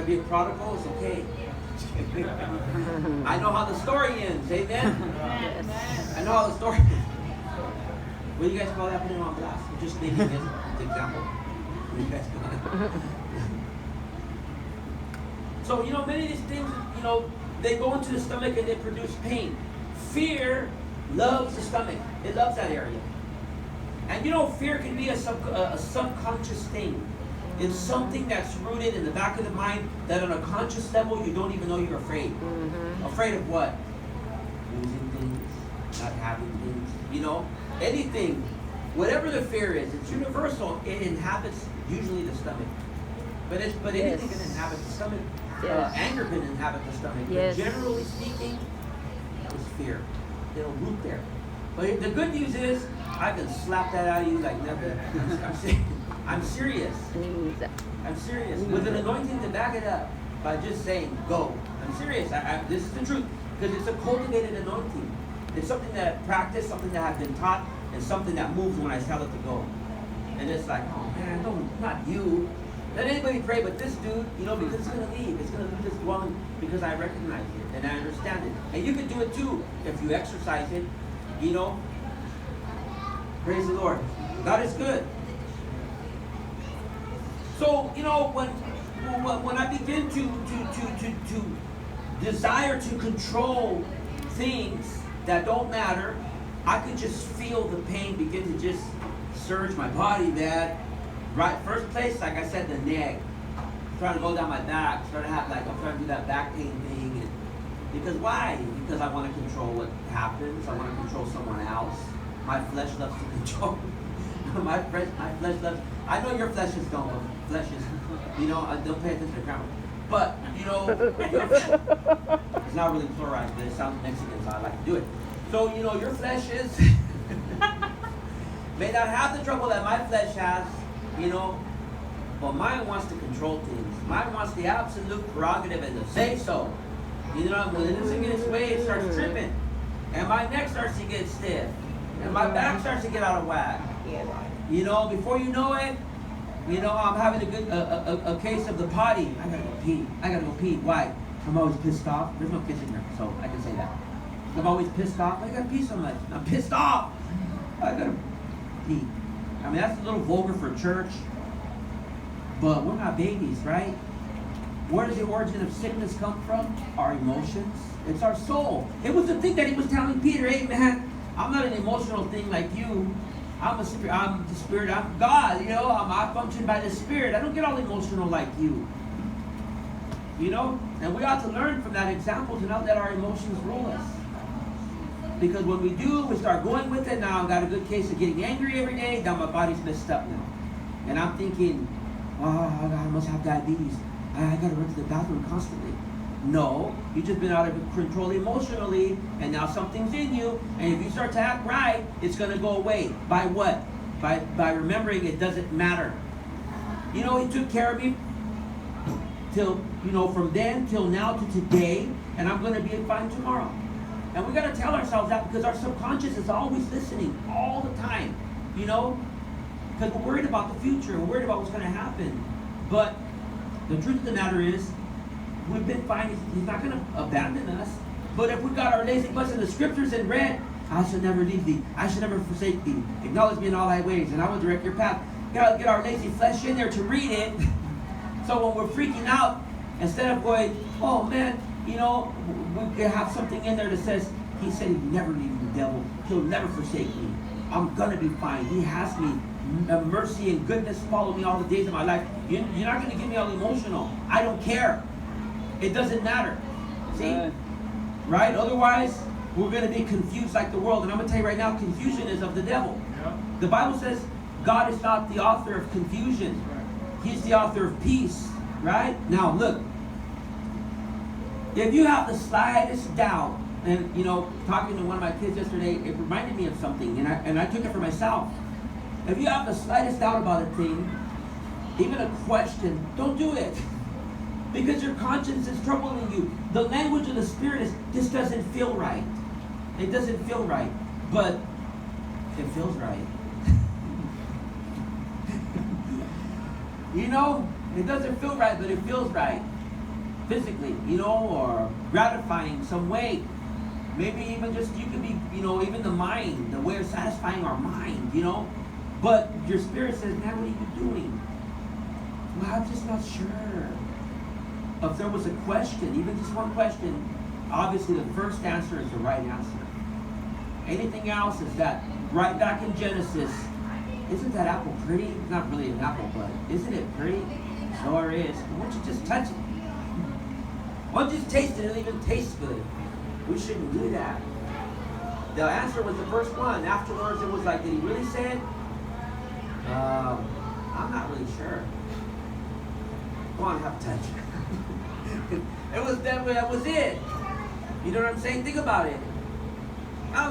be a prodigal, it's okay. I know how the story ends, amen? Yes. I know how the story ends. What do you guys call that? Putting him on blast. I'm just thinking as an example. What do you guys call it? So, many of these things, they go into the stomach and they produce pain. Fear loves the stomach. It loves that area. And fear can be a subconscious thing. It's something that's rooted in the back of the mind that on a conscious level you don't even know you're afraid. Afraid of what? Losing things, not having things, anything. Whatever the fear is, it's universal. It inhabits usually the stomach. But anything can inhabit the stomach. Yes. Anger can inhabit the stomach. Yes. But generally speaking, it's fear. It'll root there. But the good news is, I can slap that out of you like nothing. I'm serious. I'm serious. With an anointing to back it up by just saying, go. I'm serious. This is the truth. Because it's a cultivated anointing. It's something that I practice, something that I've been taught, and something that moves when I tell it to go. And it's like, oh man, not you. Let anybody pray, but this dude, because it's going to leave. It's going to leave this dwelling because I recognize it and I understand it. And you can do it too if you exercise it, Praise the Lord. God is good. So, when I begin to desire to control things that don't matter, I could just feel the pain begin to just surge my body, man. Right, first place, like I said, the neck. Trying to go down my back. I'm trying to do that back pain thing. Because why? Because I want to control what happens. I want to control someone else. My flesh loves to control. my flesh loves. I know your flesh is don't. Flesh is, don't pay attention to grammar. But it's not really pluralized, but it sounds Mexican, so I like to do it. So your flesh is may not have the trouble that my flesh has. But mine wants to control things. Mine wants the absolute prerogative and to say so. When it doesn't get its way, it starts tripping. And my neck starts to get stiff. And my back starts to get out of whack. Before you know it, I'm having a case of the potty. I gotta go pee. Why? I'm always pissed off. There's no kids in here, so I can say that. I'm always pissed off. I gotta pee so much. I'm pissed off. I gotta pee. I mean, that's a little vulgar for church, but we're not babies, right? Where does the origin of sickness come from? Our emotions. It's our soul. It was the thing that he was telling Peter, hey man, I'm not an emotional thing like you. I'm the spirit, I'm God, I function by the Spirit. I don't get all emotional like you. And we ought to learn from that example to not let our emotions rule us. Because when we do, we start going with it. Now I've got a good case of getting angry every day. Now my body's messed up now. And I'm thinking, oh, I must have diabetes. I got to run to the bathroom constantly. No, you've just been out of control emotionally, and now something's in you. And if you start to act right, it's going to go away. By what? By remembering it doesn't matter. He took care of me till, from then till now to today, and I'm going to be fine tomorrow. And we got to tell ourselves that because our subconscious is always listening all the time, because we're worried about the future. We're worried about what's going to happen. But the truth of the matter is, we've been fine. He's not going to abandon us. But if we got our lazy butts in the scriptures and read, I shall never leave thee. I shall never forsake thee. Acknowledge me in all thy ways, and I will direct your path. Got to get our lazy flesh in there to read it. So when we're freaking out, instead of going, oh man, we can have something in there that says, he said he'd never leave the devil. He'll never forsake me. I'm going to be fine. He has me. Mercy and goodness follow me all the days of my life. You're not going to get me all emotional. I don't care. It doesn't matter. See? Right? Otherwise, we're going to be confused like the world. And I'm going to tell you right now, confusion is of the devil. Yeah. The Bible says God is not the author of confusion. He's the author of peace. Right? Now, look. If you have the slightest doubt, and talking to one of my kids yesterday, it reminded me of something, and I took it for myself. If you have the slightest doubt about a thing, even a question, don't do it. Because your conscience is troubling you. The language of the Spirit is, this doesn't feel right. It doesn't feel right. But it feels right. It doesn't feel right, but it feels right. physically, or gratifying some way. Maybe even just, you could be, even the mind, the way of satisfying our mind, But your spirit says, man, what are you doing? Well, I'm just not sure. If there was a question, even just one question, obviously the first answer is the right answer. Anything else is that right back in Genesis, isn't that apple pretty? It's not really an apple, but isn't it pretty? Sure is. Why don't you just touch it? Why don't you just taste it? It'll even taste good. We shouldn't do that. The answer was the first one. Afterwards, it was like, did he really say it? I'm not really sure. Come on, have a touch. That was it. You know what I'm saying? Think about it. I don't know.